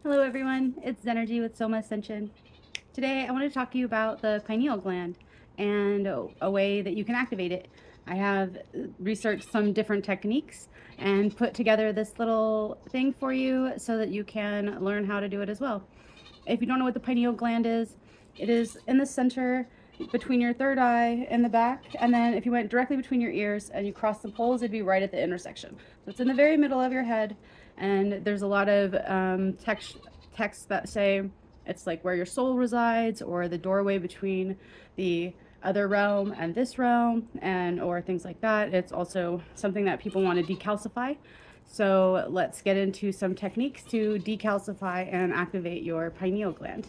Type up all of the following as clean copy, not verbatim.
Hello everyone, it's Zenergy with SomaAscension. Today I want to talk to you about the pineal gland and a way that you can activate it. I have researched some different techniques and put together this little thing for you so that you can learn how to do it as well. If you don't know what the pineal gland is, it is in the center between your third eye in the back, and then if you went directly between your ears and you cross the poles, it'd be right at the intersection. So it's in the very middle of your head, and there's a lot of texts that say it's like where your soul resides, or the doorway between the other realm and this realm, and or things like that. It's also something that people want to decalcify. So let's get into some techniques to decalcify and activate your pineal gland.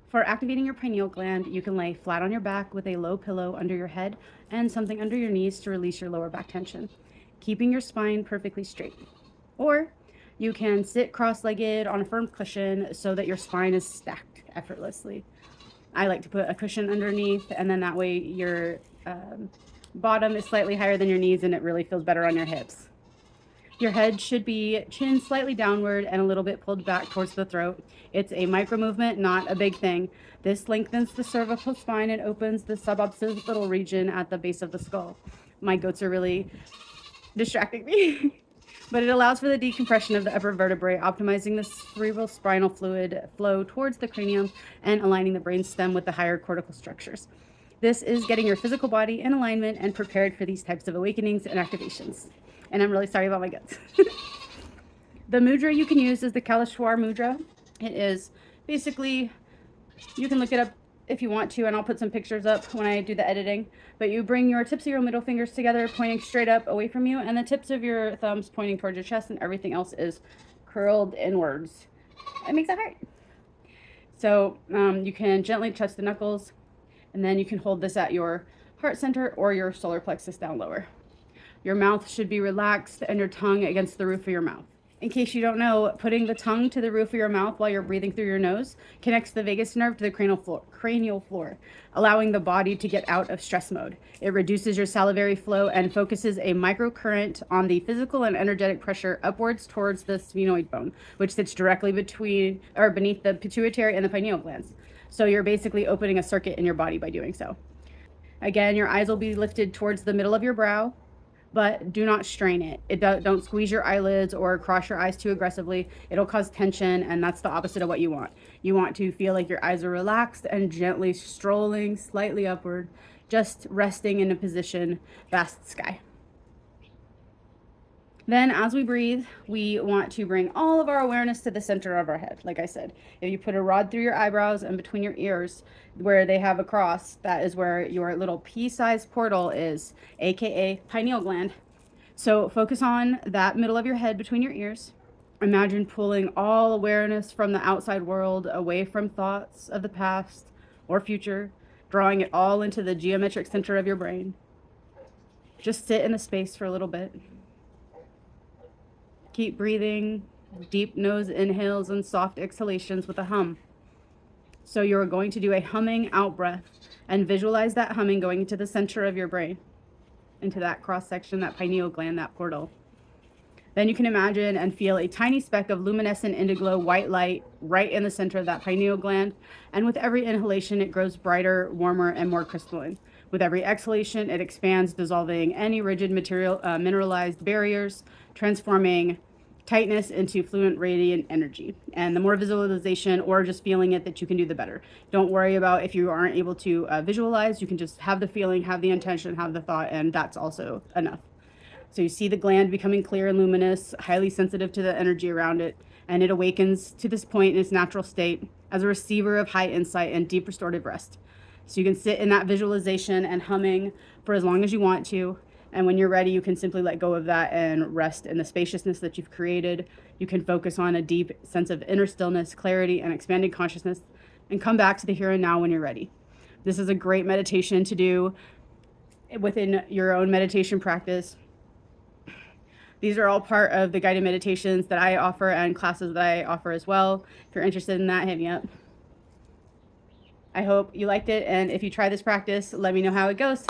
For activating your pineal gland, you can lay flat on your back with a low pillow under your head and something under your knees to release your lower back tension, keeping your spine perfectly straight. Or you can sit cross-legged on a firm cushion so that your spine is stacked effortlessly. I like to put a cushion underneath, and then that way your bottom is slightly higher than your knees and it really feels better on your hips. Your head should be chin slightly downward and a little bit pulled back towards the throat. It's a micro movement, not a big thing. This lengthens the cervical spine and opens the suboccipital region at the base of the skull. My goats are really distracting me. But it allows for the decompression of the upper vertebrae, optimizing the cerebral spinal fluid flow towards the cranium and aligning the brain stem with the higher cortical structures. This is getting your physical body in alignment and prepared for these types of awakenings and activations. And I'm really sorry about my guts. The mudra you can use is the Kaleshwar mudra. It is basically, you can look it up if you want to, and I'll put some pictures up when I do the editing. But you bring your tips of your middle fingers together, pointing straight up away from you, and the tips of your thumbs pointing towards your chest, and everything else is curled inwards. It makes it hard. So you can gently touch the knuckles, and then you can hold this at your heart center or your solar plexus down lower. Your mouth should be relaxed and your tongue against the roof of your mouth. In case you don't know, putting the tongue to the roof of your mouth while you're breathing through your nose connects the vagus nerve to the cranial floor, allowing the body to get out of stress mode. It reduces your salivary flow and focuses a microcurrent on the physical and energetic pressure upwards towards the sphenoid bone, which sits directly beneath the pituitary and the pineal glands. So you're basically opening a circuit in your body by doing so. Again, your eyes will be lifted towards the middle of your brow, but do not strain it. Don't squeeze your eyelids or cross your eyes too aggressively. It'll cause tension, and that's the opposite of what you want. You want to feel like your eyes are relaxed and gently strolling slightly upward, just resting in a position, vast sky. Then as we breathe, we want to bring all of our awareness to the center of our head. Like I said, if you put a rod through your eyebrows and between your ears where they have a cross, that is where your little pea-sized portal is, aka pineal gland. So focus on that middle of your head between your ears. Imagine pulling all awareness from the outside world away from thoughts of the past or future, drawing it all into the geometric center of your brain. Just sit in the space for a little bit. Keep breathing, deep nose inhales and soft exhalations with a hum. So you're going to do a humming out breath and visualize that humming going into the center of your brain, into that cross section, that pineal gland, that portal. Then you can imagine and feel a tiny speck of luminescent indigo white light right in the center of that pineal gland. And with every inhalation, it grows brighter, warmer, and more crystalline. With every exhalation, it expands, dissolving any rigid material, mineralized barriers, transforming tightness into fluent radiant energy. And the more visualization or just feeling it that you can do, the better. Don't worry about if you aren't able to visualize. You can just have the feeling, have the intention, have the thought, and that's also enough. So you see the gland becoming clear and luminous, highly sensitive to the energy around it, and it awakens to this point in its natural state as a receiver of high insight and deep restorative rest. So you can sit in that visualization and humming for as long as you want to. And when you're ready, you can simply let go of that and rest in the spaciousness that you've created. You can focus on a deep sense of inner stillness, clarity, and expanded consciousness, and come back to the here and now when you're ready. This is a great meditation to do within your own meditation practice. These are all part of the guided meditations that I offer and classes that I offer as well. If you're interested in that, hit me up. I hope you liked it, and if you try this practice, let me know how it goes.